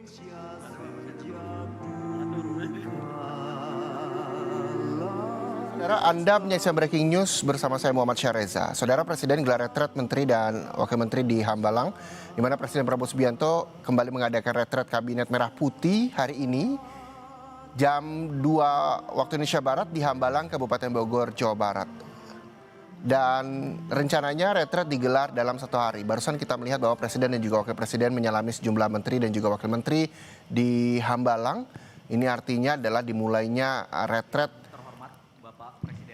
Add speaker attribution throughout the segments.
Speaker 1: Saudara, Anda menyaksikan Breaking News bersama saya Muhammad Syareza. Saudara, Presiden gelar retret Menteri dan Wakil Menteri di Hambalang, di mana Presiden Prabowo Subianto kembali mengadakan retret Kabinet Merah Putih hari ini, jam 2 waktu Indonesia Barat di Hambalang, Kabupaten Bogor, Jawa Barat. Dan rencananya retret digelar dalam 1 hari. Barusan kita melihat bahwa Presiden dan juga Wakil Presiden menyalami sejumlah Menteri dan juga Wakil Menteri di Hambalang. Ini artinya adalah dimulainya retret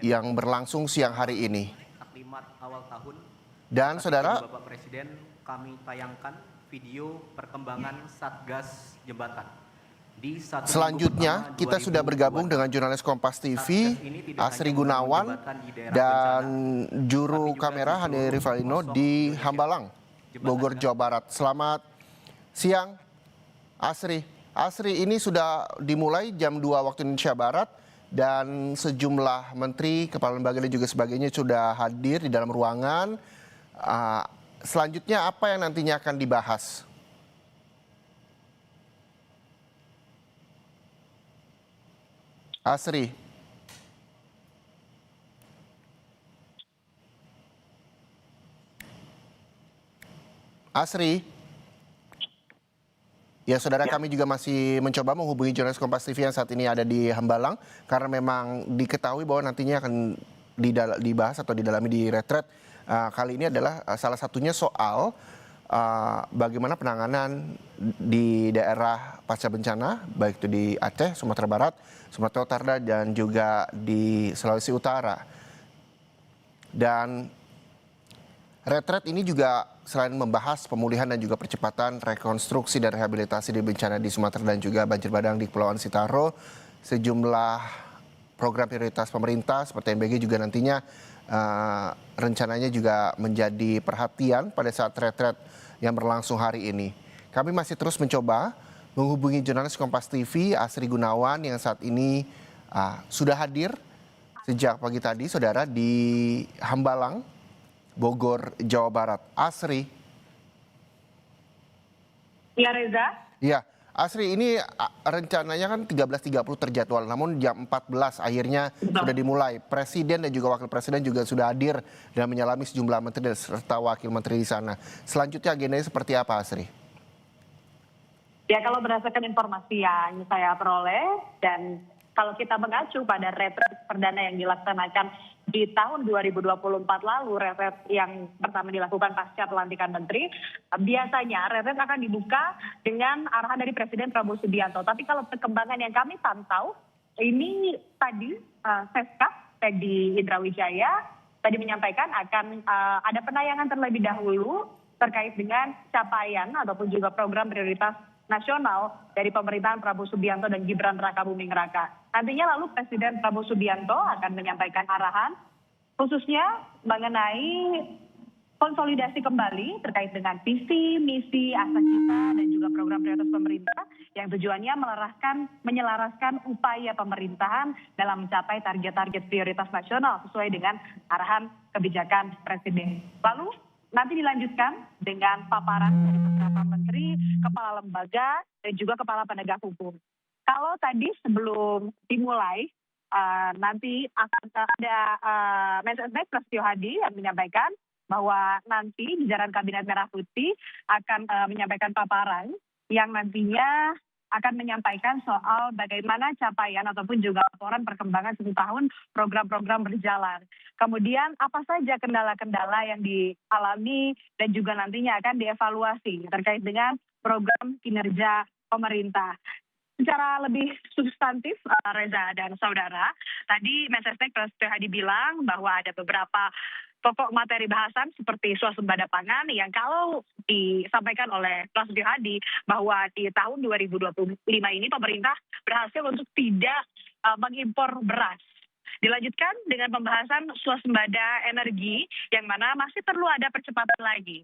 Speaker 1: yang berlangsung siang hari ini.
Speaker 2: Taklimat awal tahun.
Speaker 1: Dan saudara,
Speaker 2: Bapak Presiden, kami tayangkan video perkembangan Satgas Jembatan.
Speaker 1: Selanjutnya kita sudah bergabung dengan jurnalis Kompas TV Asri Gunawan dan juru kamera Hani Rivalino di Hambalang, Bogor, Jawa Barat. Selamat siang Asri. Asri, ini sudah dimulai jam 2 waktu Indonesia Barat dan sejumlah menteri, kepala lembaga dan juga sebagainya sudah hadir di dalam ruangan. Selanjutnya apa yang nantinya akan dibahas? Asri. Asri. Ya, saudara, kami juga masih mencoba menghubungi jurnalis Kompas TV yang saat ini ada di Hambalang karena memang diketahui bahwa nantinya akan dibahas atau didalami di retret kali ini adalah salah satunya soal bagaimana penanganan di daerah pasca bencana, baik itu di Aceh, Sumatera Barat, Sumatera Utara, dan juga di Sulawesi Utara. Dan retret ini juga selain membahas pemulihan dan juga percepatan rekonstruksi dan rehabilitasi di bencana di Sumatera dan juga banjir bandang di Kepulauan Sitaro, sejumlah program prioritas pemerintah seperti MBG juga nantinya rencananya juga menjadi perhatian pada saat retret yang berlangsung hari ini. Kami masih terus mencoba menghubungi jurnalis Kompas TV Asri Gunawan yang saat ini sudah hadir sejak pagi tadi, saudara, di Hambalang, Bogor, Jawa Barat. Asri.
Speaker 3: Ya, Reza.
Speaker 1: Ya, Asri, ini rencananya kan 13.30 terjadwal, namun jam 14 akhirnya sudah dimulai. Presiden dan juga Wakil Presiden juga sudah hadir dan menyalami sejumlah menteri serta wakil menteri di sana. Selanjutnya agendanya seperti apa, Asri?
Speaker 3: Ya, kalau berdasarkan informasi yang saya peroleh dan kalau kita mengacu pada retret perdana yang dilaksanakan di tahun 2024 lalu, retret yang pertama dilakukan pasca pelantikan menteri, biasanya retret akan dibuka dengan arahan dari Presiden Prabowo Subianto. Tapi kalau perkembangan yang kami pantau, ini tadi Seskap Teddy Indrawijaya tadi menyampaikan akan ada penayangan terlebih dahulu terkait dengan capaian ataupun juga program prioritas nasional dari pemerintahan Prabowo Subianto dan Gibran Rakabuming Raka. Nantinya lalu Presiden Prabowo Subianto akan menyampaikan arahan khususnya mengenai konsolidasi kembali terkait dengan visi, misi, asa cita dan juga program prioritas pemerintah yang tujuannya menyelaraskan upaya pemerintahan dalam mencapai target-target prioritas nasional sesuai dengan arahan kebijakan Presiden. Lalu nanti dilanjutkan dengan paparan dari beberapa menteri, kepala lembaga, dan juga kepala penegak hukum. Kalau tadi sebelum dimulai, nanti akan ada Mensesnek Prasetyo Hadi yang menyampaikan bahwa nanti jajaran Kabinet Merah Putih akan menyampaikan paparan yang nantinya akan menyampaikan soal bagaimana capaian ataupun juga laporan perkembangan 1 tahun program-program berjalan. Kemudian apa saja kendala-kendala yang dialami dan juga nantinya akan dievaluasi terkait dengan program kinerja pemerintah. Secara lebih substantif, Reza dan saudara, tadi Mensesnek Prasetyo Hadi bilang bahwa ada beberapa pokok materi bahasan seperti swasembada pangan yang kalau disampaikan oleh Prasetyo Hadi bahwa di tahun 2025 ini pemerintah berhasil untuk tidak mengimpor beras. Dilanjutkan dengan pembahasan swasembada energi yang mana masih perlu ada percepatan lagi.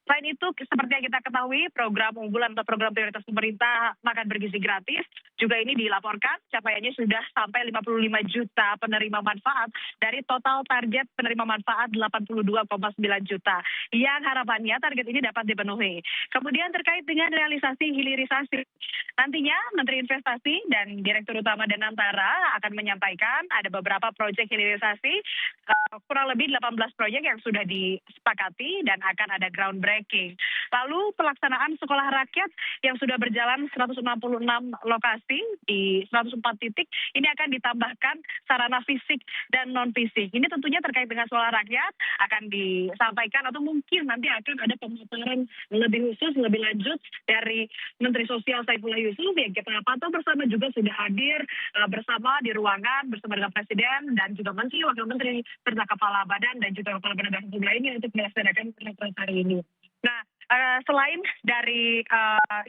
Speaker 3: Selain itu, seperti yang kita ketahui, program unggulan atau program prioritas pemerintah makan bergizi gratis, juga ini dilaporkan capaiannya sudah sampai 55 juta penerima manfaat dari total target penerima manfaat 82,9 juta. Yang harapannya target ini dapat dipenuhi. Kemudian terkait dengan realisasi hilirisasi, nantinya Menteri Investasi dan Direktur Utama Danantara akan menyampaikan ada beberapa proyek hilirisasi, kurang lebih 18 proyek yang sudah disepakati dan akan ada groundbreaking. Lalu pelaksanaan sekolah rakyat yang sudah berjalan 166 lokasi di 104 titik, ini akan ditambahkan sarana fisik dan non-fisik. Ini tentunya terkait dengan sekolah rakyat akan disampaikan atau mungkin nanti akan ada pemaparan lebih khusus, lebih lanjut dari Menteri Sosial Saifullah Yusuf yang kita pantau bersama juga sudah hadir bersama di ruangan bersama dengan Presiden dan juga Menteri, Wakil Menteri, serta Kepala Badan dan juga Kepala Penegak Hukum lainnya untuk melaksanakan rapat hari ini. Nah, selain dari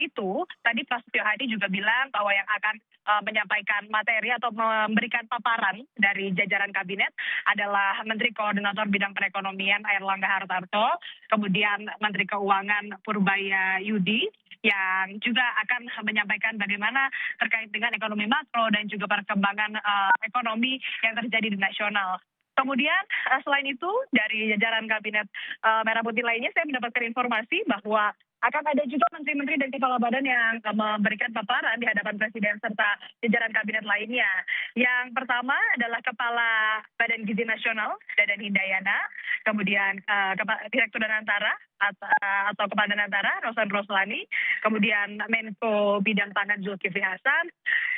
Speaker 3: itu, tadi Prasetyo Hadi juga bilang bahwa yang akan menyampaikan materi atau memberikan paparan dari jajaran kabinet adalah Menteri Koordinator Bidang Perekonomian Airlangga Hartarto, kemudian Menteri Keuangan Purbaya Yudi, yang juga akan menyampaikan bagaimana terkait dengan ekonomi makro dan juga perkembangan ekonomi yang terjadi di nasional. Kemudian selain itu dari jajaran kabinet Merah Putih lainnya saya mendapatkan informasi bahwa akan ada juga menteri-menteri dan kepala badan yang memberikan paparan di hadapan Presiden serta jajaran kabinet lainnya. Yang pertama adalah Kepala Badan Gizi Nasional, Dadan Hindayana, kemudian Direktur Danantara atau Kepala Danantara, Rosan Roslani, kemudian Menko Bidang Pangan Zulkifli Hasan,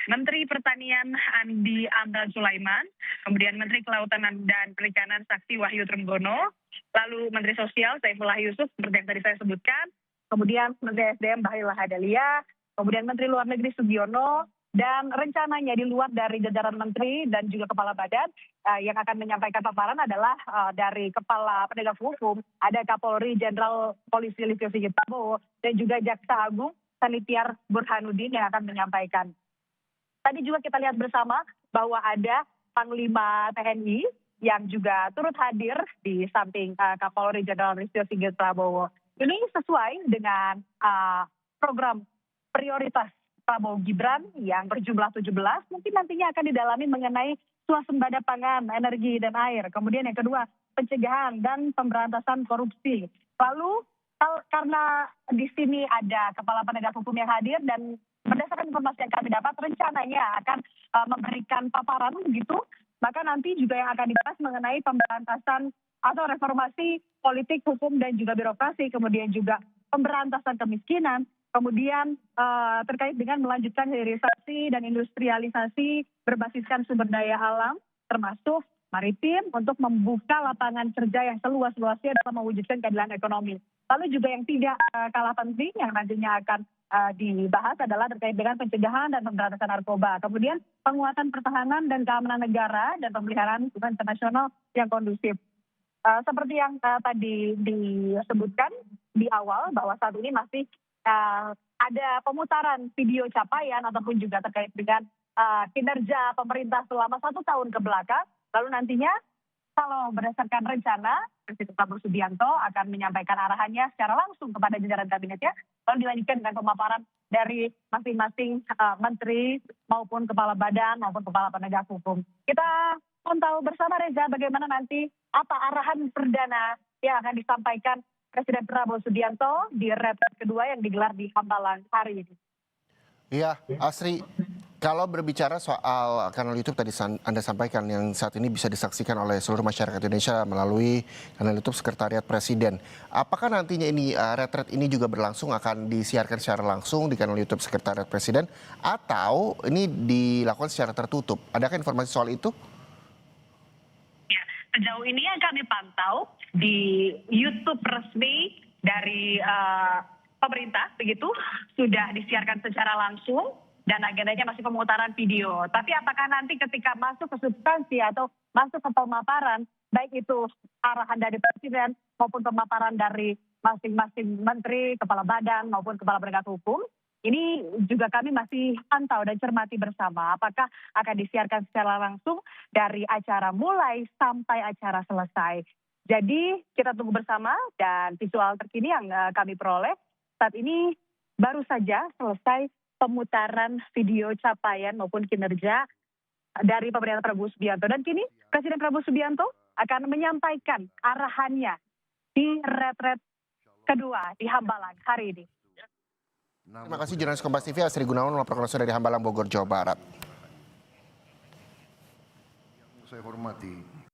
Speaker 3: Menteri Pertanian Andi Amran Sulaiman, kemudian Menteri Kelautan dan Perikanan Sakti Wahyu Trenggono, lalu Menteri Sosial Saifullah Yusuf seperti yang tadi saya sebutkan, kemudian Menteri SDM Bahlil Lahadalia, kemudian Menteri Luar Negeri Sugiono, dan rencananya di luar dari jajaran menteri dan juga kepala badan yang akan menyampaikan paparan adalah dari Kepala Penegak Hukum, ada Kapolri Jenderal Polisi Listio Sigit Prabowo, dan juga Jaksa Agung Sanitiar Burhanuddin yang akan menyampaikan. Tadi juga kita lihat bersama bahwa ada Panglima TNI yang juga turut hadir di samping Kapolri Jenderal Listio Sigit Prabowo. Ini sesuai dengan program prioritas Prabowo Gibran yang berjumlah 17, mungkin nantinya akan didalami mengenai swasembada pangan, energi, dan air. Kemudian yang kedua, pencegahan dan pemberantasan korupsi. Lalu karena di sini ada Kepala Penegak Hukum yang hadir dan berdasarkan informasi yang kami dapat, rencananya akan memberikan paparan begitu, maka nanti juga yang akan dibahas mengenai pemberantasan atau reformasi politik, hukum, dan juga birokrasi, kemudian juga pemberantasan kemiskinan, kemudian terkait dengan melanjutkan hilirisasi dan industrialisasi berbasiskan sumber daya alam, termasuk maritim, untuk membuka lapangan kerja yang seluas-luasnya dalam mewujudkan keadilan ekonomi. Lalu juga yang tidak kalah penting yang nantinya akan dibahas adalah terkait dengan pencegahan dan pemberantasan narkoba. Kemudian penguatan pertahanan dan keamanan negara dan pemeliharaan hubungan internasional yang kondusif. Seperti yang tadi disebutkan di awal bahwa saat ini masih ada pemutaran video capaian ataupun juga terkait dengan kinerja pemerintah selama 1 tahun ke belakang. Lalu nantinya kalau berdasarkan rencana, Presiden Prabowo Subianto akan menyampaikan arahannya secara langsung kepada jajaran kabinetnya, lalu dilanjutkan dengan pemaparan dari masing-masing menteri maupun kepala badan maupun kepala penegak hukum. Kita pantau bersama Reza bagaimana nanti apa arahan perdana yang akan disampaikan Presiden Prabowo Subianto di retret kedua yang digelar di Hambalang hari ini.
Speaker 1: Iya, Asri, kalau berbicara soal kanal YouTube tadi Anda sampaikan yang saat ini bisa disaksikan oleh seluruh masyarakat Indonesia melalui kanal YouTube Sekretariat Presiden. Apakah nantinya ini retret ini juga berlangsung akan disiarkan secara langsung di kanal YouTube Sekretariat Presiden atau ini dilakukan secara tertutup? Adakah informasi soal itu?
Speaker 3: Ya, sejauh ini yang kami pantau di YouTube resmi dari pemerintah begitu sudah disiarkan secara langsung dan agendanya masih pemutaran video. Tapi apakah nanti ketika masuk ke substansi atau masuk ke pemaparan, baik itu arahan dari Presiden maupun pemaparan dari masing-masing menteri, kepala badan maupun kepala penegak hukum, ini juga kami masih pantau dan cermati bersama apakah akan disiarkan secara langsung dari acara mulai sampai acara selesai. Jadi kita tunggu bersama dan visual terkini yang kami peroleh saat ini baru saja selesai pemutaran video capaian maupun kinerja dari pemerintahan Prabowo Subianto. Dan kini Presiden Prabowo Subianto akan menyampaikan arahannya di retret kedua di Hambalang hari ini.
Speaker 1: Terima kasih jurnalis Kompas TV Asri Gunawan melaporkan langsung dari Hambalang, Bogor, Jawa Barat.
Speaker 4: Saya hormati